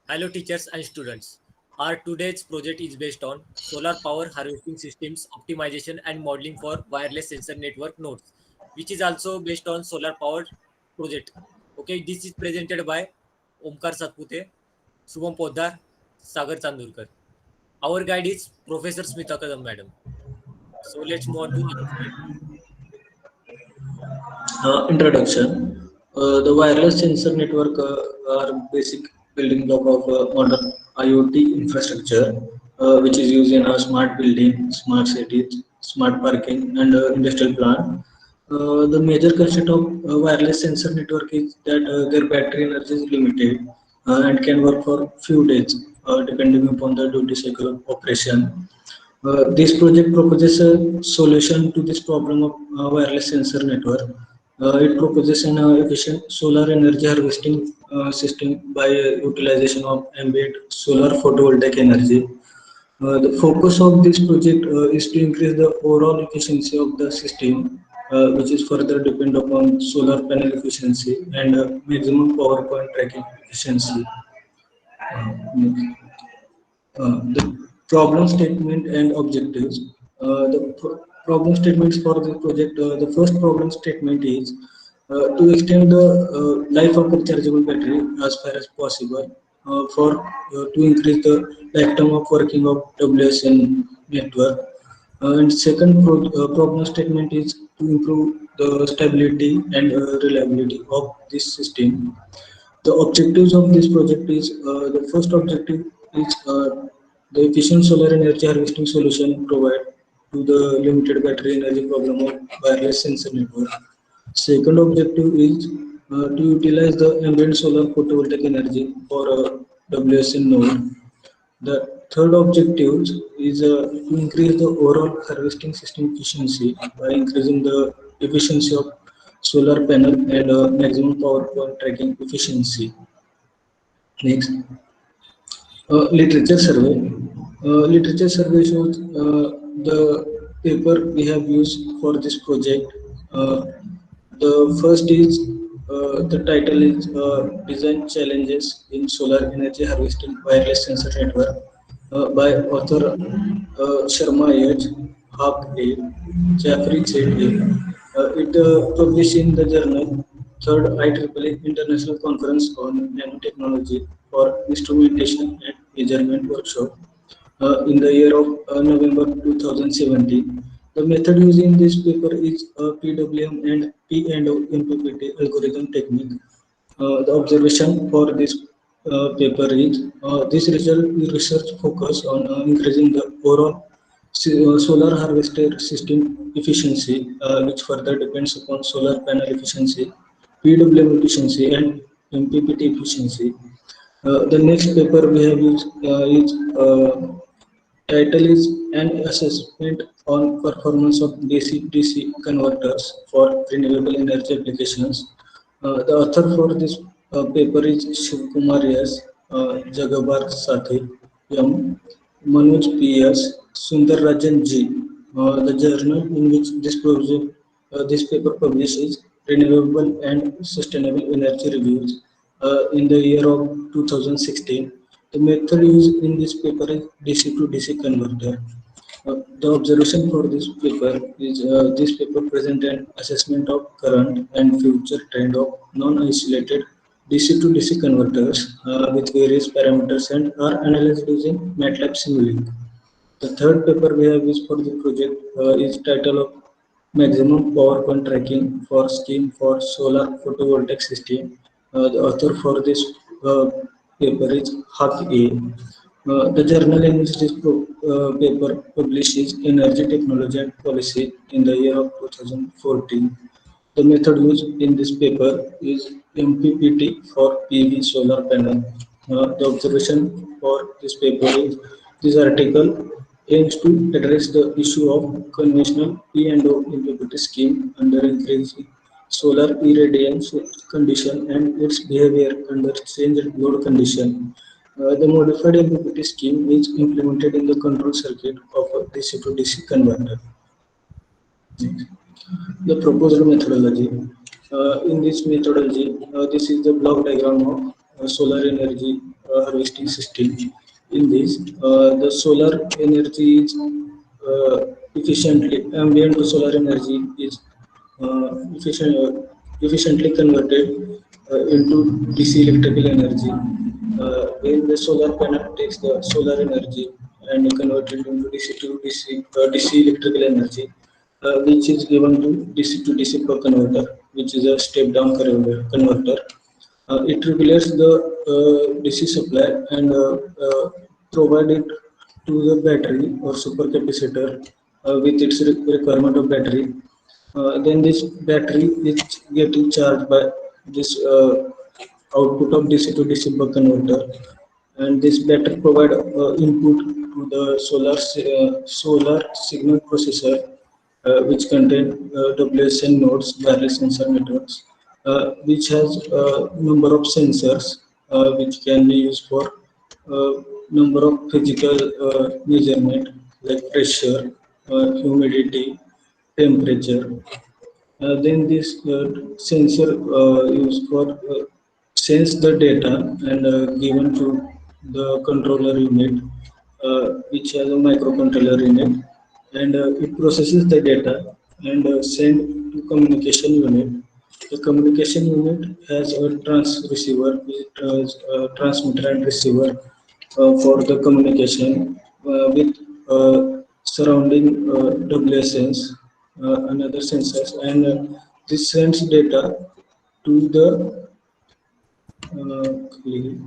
Hello teachers and students. Our today's project is based on solar power harvesting systems optimization and modeling for wireless sensor network nodes, which is also based on solar power project. Okay, this is presented by Omkar Satpute, Subham Poddar, Sagar Chandurkar. Our guide is Professor Smita Kadam Madam. So let's move on to other slide. Introduction. The wireless sensor network are basic building block of modern IoT infrastructure, which is used in smart building, smart cities, smart parking, and industrial plant. The major concept of wireless sensor network is that their battery energy is limited and can work for few days, depending upon the duty cycle of operation. This project proposes a solution to this problem of wireless sensor network. It proposes an efficient solar energy harvesting system by utilization of ambient solar photovoltaic energy. The focus of this project is to increase the overall efficiency of the system, which is further depend upon solar panel efficiency and maximum power point tracking efficiency. Next. The problem statement and objectives. Problem statements for the project. The first problem statement is to extend the life of rechargeable battery as far as possible for to increase the lifetime of working of WSN network. And second problem statement is to improve the stability and reliability of this system. The objectives of this project is the first objective is the efficient solar energy harvesting solution provide to the limited battery energy problem of wireless sensor network. Second objective is to utilize the ambient solar photovoltaic energy for WSN node. The third objective is to increase the overall harvesting system efficiency by increasing the efficiency of solar panel and maximum power point tracking efficiency. Next, literature survey. Literature survey shows the paper we have used for this project. Uh, the first is the title is Design Challenges in Solar Energy Harvesting Wireless Sensor Network by author Sharma H. Hawk A. Jeffrey Z. A. It published in the journal Third IEEE International Conference on Nanotechnology for Instrumentation and Measurement Workshop in the year of November 2017. The method used in this paper is PWM and P&O MPPT algorithm technique. The observation for this paper is this result research focus on increasing the overall solar harvester system efficiency, which further depends upon solar panel efficiency, PWM efficiency, and MPPT efficiency. The next paper we have used is title is an assessment on performance of DC-DC converters for renewable energy applications. The author for this paper is Shivkumar S, Jagabar Sathe M, Manoj P.S, Sundar Rajan G. The journal in which this paper publishes Renewable and Sustainable Energy Reviews in the year of 2016. The method used in this paper is DC to DC converter. The observation for this paper is this paper present an assessment of current and future trend of non-isolated DC to DC converters with various parameters and are analyzed using MATLAB Simulink. The third paper we have used for the project is title of Maximum Power Point Tracking for Scheme for Solar Photovoltaic System. The author for this paper is Haq A. The journal in which this paper publishes Energy Technology and Policy in the year of 2014. The method used in this paper is MPPT for PV solar panel. The observation for this paper is this article aims to address the issue of conventional P&O MPPT scheme under increasing solar irradiance condition and its behavior under changed load condition. The modified MPPT scheme is implemented in the control circuit of a DC to DC converter. The proposed methodology. In this methodology, this is the block diagram of solar energy harvesting system. In this, the solar energy is ambient solar energy is efficiently converted into DC electrical energy. When the solar panel takes the solar energy and convert it into DC electrical energy, which is given to DC to DC per converter, which is a step down converter. It regulates the DC supply and provide it to the battery or supercapacitor with its requirement of battery. Then this battery is getting charged by this output of DC to DC buck converter, and this battery provide input to the solar signal processor, which contain WSN nodes, wireless sensor networks, which has a number of sensors which can be used for uh, number of physical measurement like pressure, humidity, temperature. Then this sensor used for sense the data and given to the controller unit, which has a microcontroller unit, and it processes the data and send to communication unit. The communication unit has a receiver, it has a transmitter and receiver for the communication with surrounding WSNs, another sensors, and this sends data to the okay,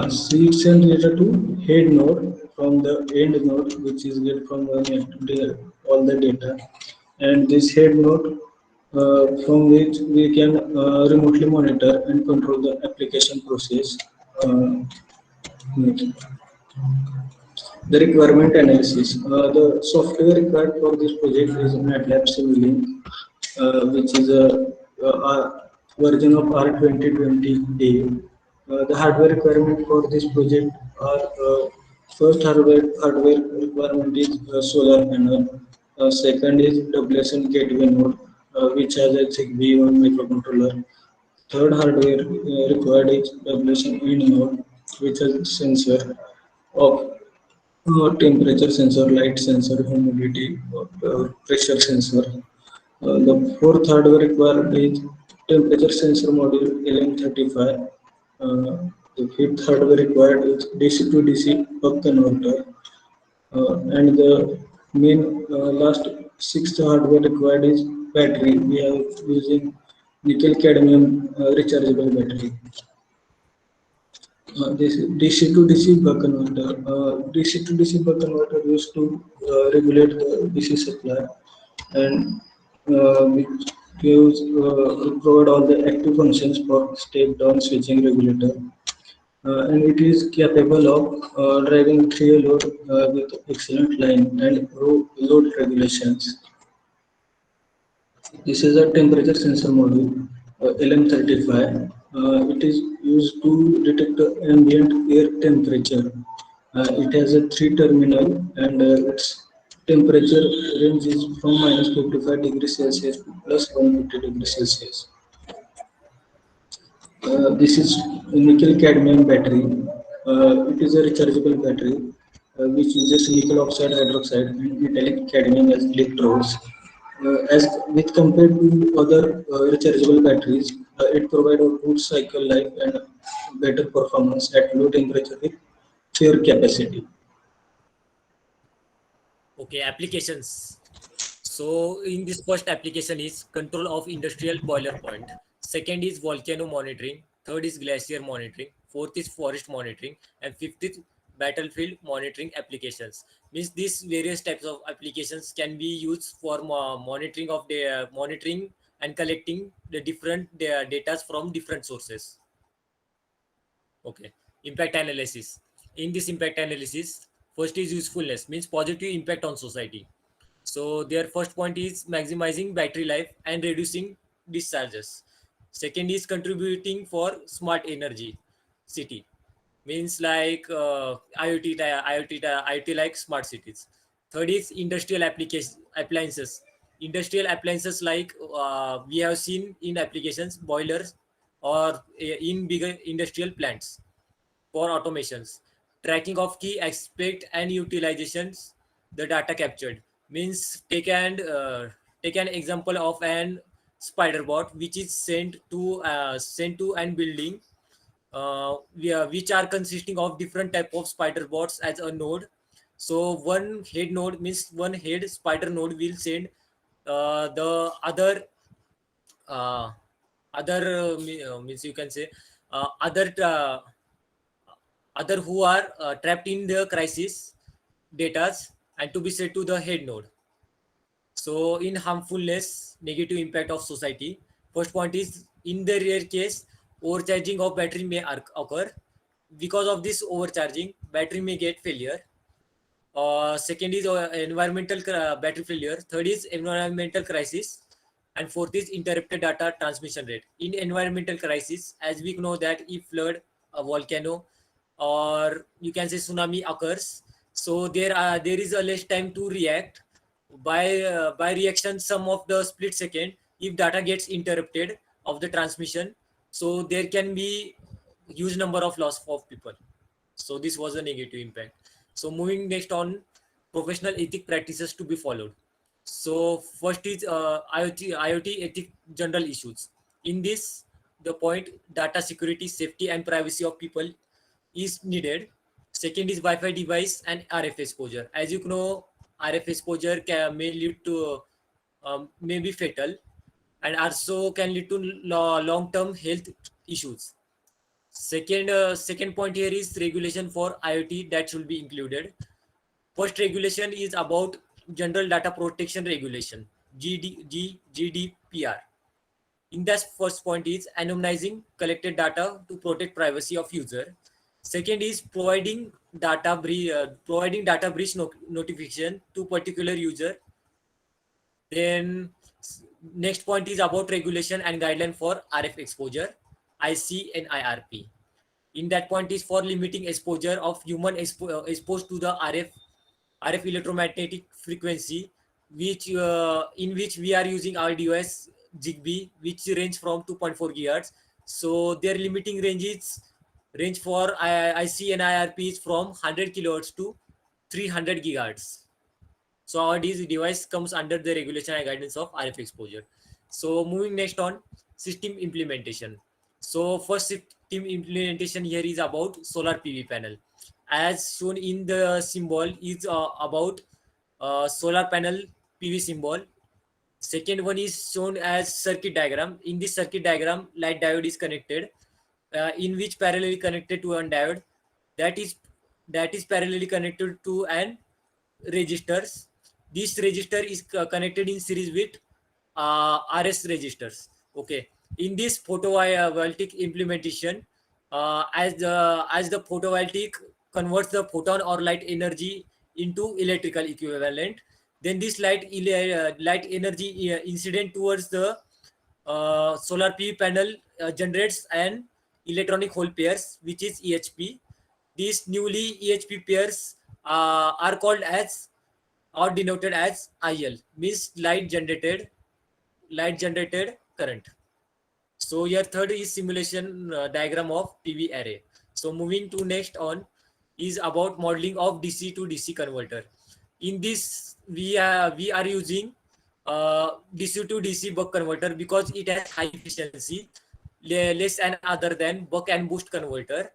so it sends data to head node from the end node, which is get from all the data, and this head node from which we can remotely monitor and control the application process. Uh, The requirement analysis. The software required for this project is MATLAB Simulink, which is a version of R2020A. The hardware requirement for this project are first hardware requirement is solar panel. Second is WSN gateway node, which has a ZigBee or microcontroller. Third hardware required is WSN end node, which has sensor of temperature sensor, light sensor, humidity, pressure sensor. The fourth hardware required is temperature sensor module LM35. The fifth hardware required is DC to DC buck converter. And the main last sixth hardware required is battery. We are using nickel cadmium rechargeable battery. This DC to DC buck converter. DC to DC buck converter used to regulate the DC supply and which provide all the active functions for step down switching regulator. And it is capable of driving 3A load with excellent line and load regulations. This is a temperature sensor module, LM35. It is used to detect the ambient air temperature. It has a three terminal and its temperature range is from minus 55 degrees Celsius to plus 150 degrees Celsius. This is a nickel cadmium battery. It is a rechargeable battery which uses nickel oxide hydroxide and metallic cadmium as electrodes. As with compared to other rechargeable batteries, it provides a good cycle life and better performance at low temperature with fair capacity. Okay, applications. So in this first application is control of industrial boiler point. Second is volcano monitoring. Third is glacier monitoring. Fourth is forest monitoring. And fifth is battlefield monitoring applications. Means these various types of applications can be used for monitoring of the monitoring and collecting the different data from different sources. Okay. Impact analysis. In this impact analysis, first is usefulness, means positive impact on society. So their first point is maximizing battery life and reducing discharges. Second is contributing for smart energy city, means like IoT like smart cities. Third is industrial application appliances. Industrial appliances like we have seen in applications boilers or in bigger industrial plants. For automations, tracking of key aspect and utilizations the data captured means take an example of an spider bot which is sent to an building, which are consisting of different type of spider bots as a node. So one head node means one head spider node will send the uh, means you can say other who are trapped in the crisis datas and to be set to the head node. So in harmfulness, negative impact of society. First point is in the rare case, overcharging of battery may occur. Because of this overcharging, battery may get failure. Second is environmental battery failure. Third is environmental crisis. And fourth is interrupted data transmission rate. In environmental crisis, as we know that if flood, a volcano, or you can say tsunami occurs, so there is a less time to react. By reaction, some of the split second, if data gets interrupted of the transmission, so there can be huge number of loss of people. So this was a negative impact. So moving next on professional ethic practices to be followed. So first is IoT ethic general issues. In this, the point data security, safety, and privacy of people is needed. Second is Wi-Fi device and RF exposure. As you know, RF exposure may lead to may be fatal and also can lead to long-term health issues. Second point here is regulation for IoT that should be included. First regulation is about General Data Protection Regulation, GDPR. In that first point is anonymizing collected data to protect privacy of user. Second is providing data breach notification to particular user. Then next point is about regulation and guideline for RF exposure, IC and IRP. In that point is for limiting exposure of human exposed to the RF electromagnetic frequency, which in which we are using our device Zigbee, which range from 2.4 gigahertz. So their limiting range for IC and IRP is from 100 kilohertz to 300 gigahertz. So our device comes under the regulation and guidance of RF exposure. So moving next on system implementation. So first system implementation here is about solar PV panel. As shown in the symbol is about solar panel PV symbol. Second one is shown as circuit diagram. In this circuit diagram, light diode is connected, in which parallelly connected to one diode that is parallelly connected to an registers. This register is connected in series with RS registers. Okay. In this photovoltaic implementation, as the photovoltaic converts the photon or light energy into electrical equivalent, then this light energy incident towards the solar PV panel generates an electronic hole pairs, which is EHP. These newly EHP pairs are called as or denoted as IL, means light generated current. So your third is simulation diagram of PV array. So moving to next on is about modeling of DC to DC converter. In this we are using DC to DC buck converter because it has high efficiency, less and other than buck and boost converter,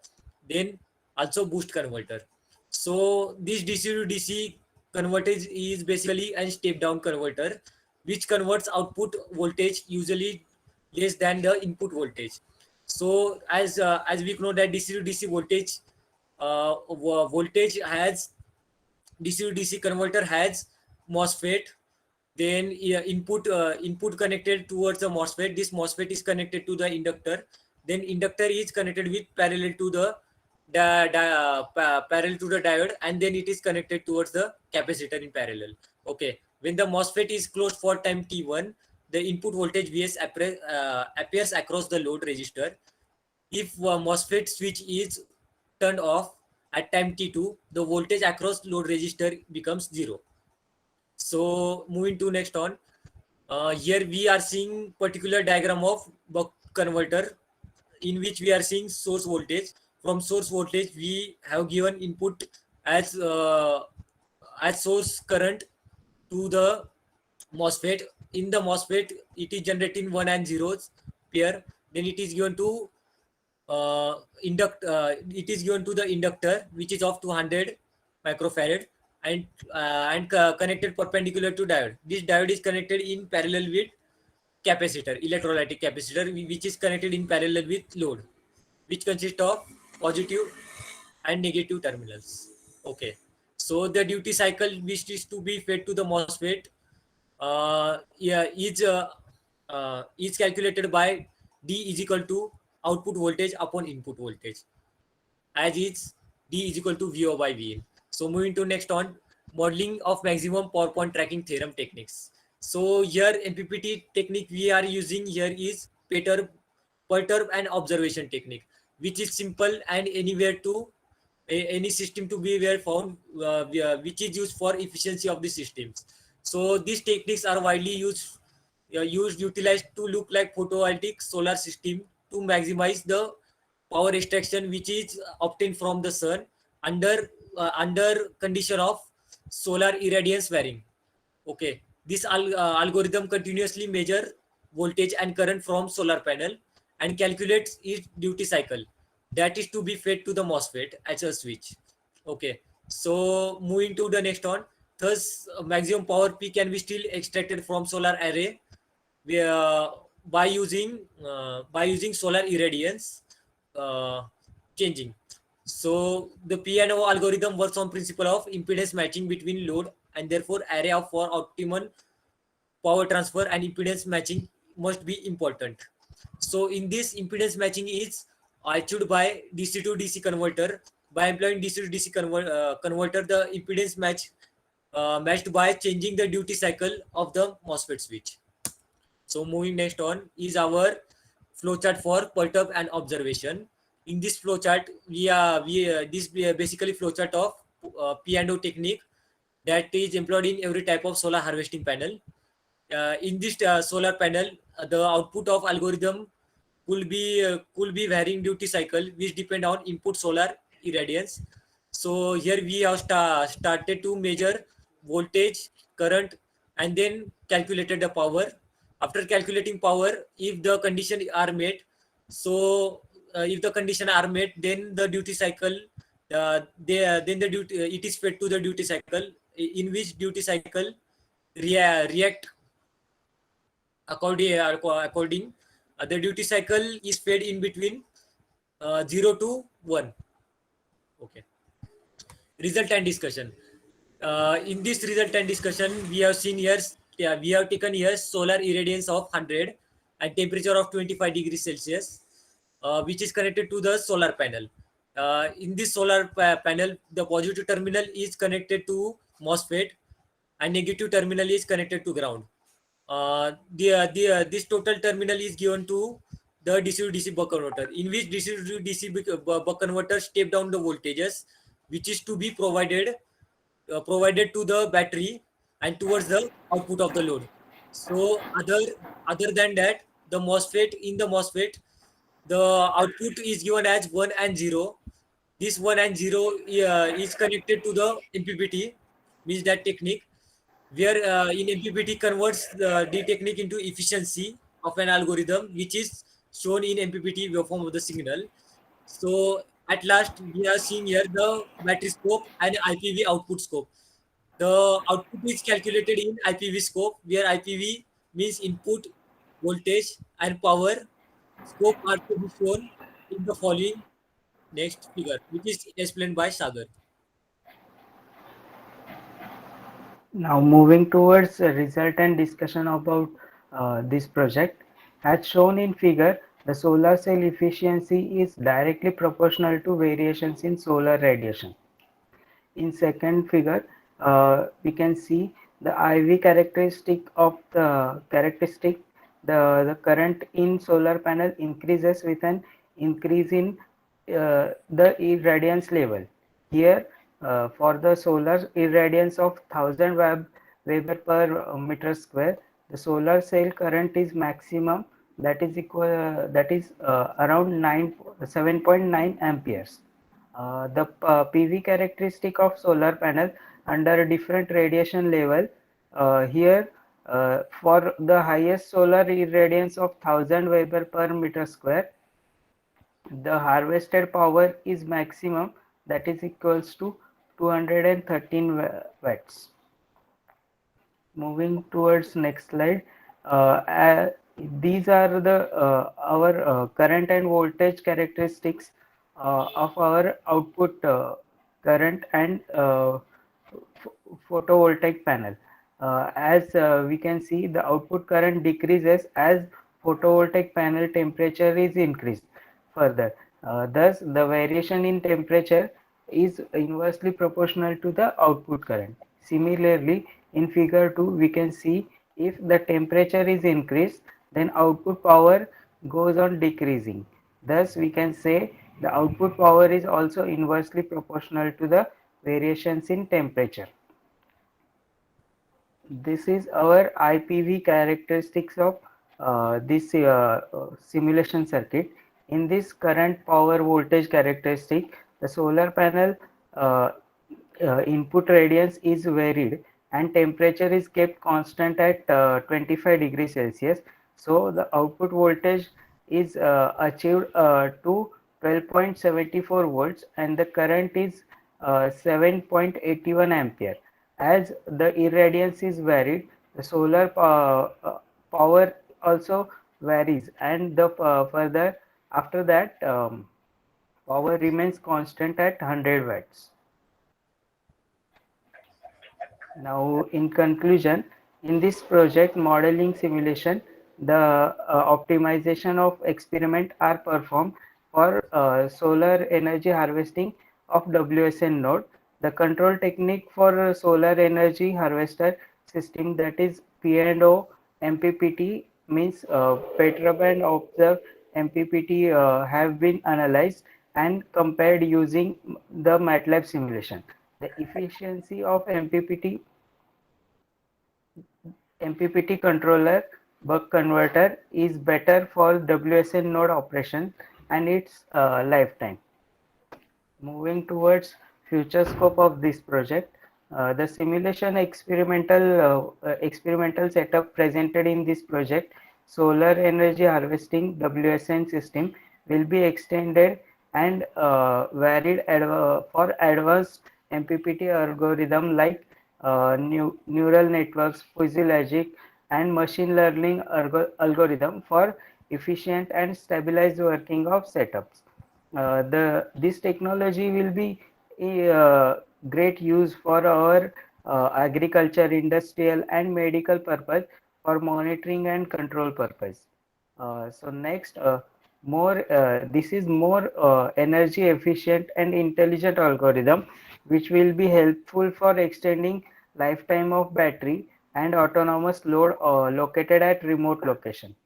then also boost converter. So this DC to DC converter is basically a step down converter which converts output voltage usually less than the input voltage. So as we know that DC to DC voltage voltage has DC to DC converter has MOSFET, then input connected towards the MOSFET. This MOSFET is connected to the inductor, then inductor is connected with parallel to the parallel to the diode, and then it is connected towards the capacitor in parallel. Okay, when the MOSFET is closed for time t1, the input voltage Vs appears across the load register. If MOSFET switch is turned off at time t2, the voltage across load register becomes 0. So moving to next on, here we are seeing particular diagram of buck converter in which we are seeing source voltage. From source voltage, we have given input as source current to the MOSFET. In the MOSFET, it is generating one and zeros pair. Then it is given to it is given to the inductor, which is of 200 microfarad, and connected perpendicular to diode. This diode is connected in parallel with capacitor, electrolytic capacitor, which is connected in parallel with load, which consists of positive and negative terminals. Okay, so the duty cycle which is to be fed to the MOSFET yeah, is calculated by D is equal to output voltage upon input voltage, as is D is equal to VO by VN. So moving to next on modeling of maximum power point tracking theorem techniques. So here MPPT technique we are using here is perturb and observation technique, which is simple and anywhere to any system to be where found, which is used for efficiency of the systems. So these techniques are widely utilized to look like photovoltaic solar system to maximize the power extraction which is obtained from the sun under condition of solar irradiance varying. Okay, this algorithm continuously measure voltage and current from solar panel and calculates its duty cycle that is to be fed to the MOSFET as a switch. Okay, so moving to the next one. Thus, maximum power P can be still extracted from solar array uh, by using solar irradiance uh, changing. So the PNO algorithm works on principle of impedance matching between load, and therefore array of for optimum power transfer and impedance matching must be important. So in this impedance matching is achieved by DC to DC converter. By employing DC to DC converter, the impedance matched by changing the duty cycle of the MOSFET switch. So moving next on is our flowchart for perturb and observation. In this flowchart, this basically flowchart of P&O technique that is employed in every type of solar harvesting panel. In this solar panel, the output of algorithm could be varying duty cycle, which depend on input solar irradiance. So here we have started to measure voltage, current, and then calculated the power. After calculating power, if the condition are met, so if the condition are met, then the duty cycle, then the duty it is fed to the duty cycle, in which duty cycle react according the duty cycle is fed in between 0 to 1. Okay, result and discussion. In this result and discussion, we have seen here, we have taken here solar irradiance of 100 and temperature of 25 degrees Celsius, which is connected to the solar panel. In this solar panel, the positive terminal is connected to MOSFET and negative terminal is connected to ground. This total terminal is given to the DC to DC buck converter, in which DC to DC buck converter step down the voltages, which is to be provided to the battery and towards the output of the load. So other than that, the MOSFET in the MOSFET, the output is given as 1 and 0. This 1 and 0 is connected to the MPPT, means that technique, where in MPPT converts the technique into efficiency of an algorithm, which is shown in MPPT waveform of the signal. So at last, we are seeing here the battery scope and IPV output scope. The output is calculated in IPV scope, where IPV means input, voltage, and power. Scope are to be shown in the following next figure, which is explained by Sagar. Now moving towards a result and discussion about this project. As shown in figure, the solar cell efficiency is directly proportional to variations in solar radiation. In second figure, we can see the IV characteristic of the the current in solar panel increases with an increase in the irradiance level. Here, for the solar irradiance of 1000 Weber per meter square, the solar cell current is maximum that is around 7.9 amperes. The PV characteristic of solar panel under different radiation level. Here, for the highest solar irradiance of 1000 Weber per meter square, the harvested power is maximum, that is equals to 213 watts. Moving towards next slide, these are the our current and voltage characteristics of our output current and photovoltaic panel. As we can see, the output current decreases as photovoltaic panel temperature is increased further. Thus, the variation in temperature is inversely proportional to the output current. Similarly, in figure 2, we can see if the temperature is increased, then output power goes on decreasing. Thus, we can say the output power is also inversely proportional to the variations in temperature. This is our IPV characteristics of this simulation circuit. In this current power voltage characteristic, the solar panel input radiance is varied and temperature is kept constant at 25 degrees Celsius. So the output voltage is achieved to 12.74 volts and the current is 7.81 ampere. As the irradiance is varied, the solar power also varies, and the further after that power remains constant at 100 watts. Now, in conclusion, in this project modeling simulation, the optimization of experiment are performed for solar energy harvesting of WSN node. The control technique for solar energy harvester system, that is P&O MPPT, means Petroband observed MPPT have been analyzed and compared using the MATLAB simulation. The efficiency of MPPT controller buck converter is better for WSN node operation and its lifetime. Moving towards future scope of this project, the simulation experimental setup presented in this project, solar energy harvesting WSN system, will be extended and varied for advanced MPPT algorithm like neural networks, physiologic, and machine learning algorithm for efficient and stabilized working of setups. This technology will be a great use for our agriculture, industrial, and medical purpose for monitoring and control purpose. So next, this is more energy efficient and intelligent algorithm, which will be helpful for extending lifetime of battery and autonomous load located at remote location.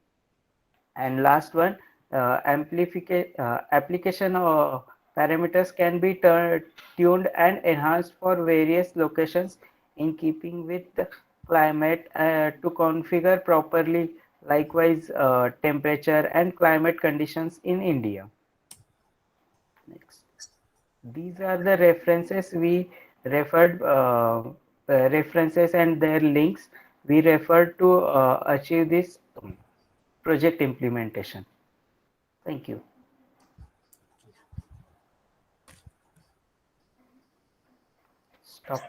And last one, application parameters can be tuned and enhanced for various locations in keeping with the climate to configure properly, likewise temperature and climate conditions in India. Next. These are the references we referred, references and their links we referred to achieve this project implementation. Thank you. Stop.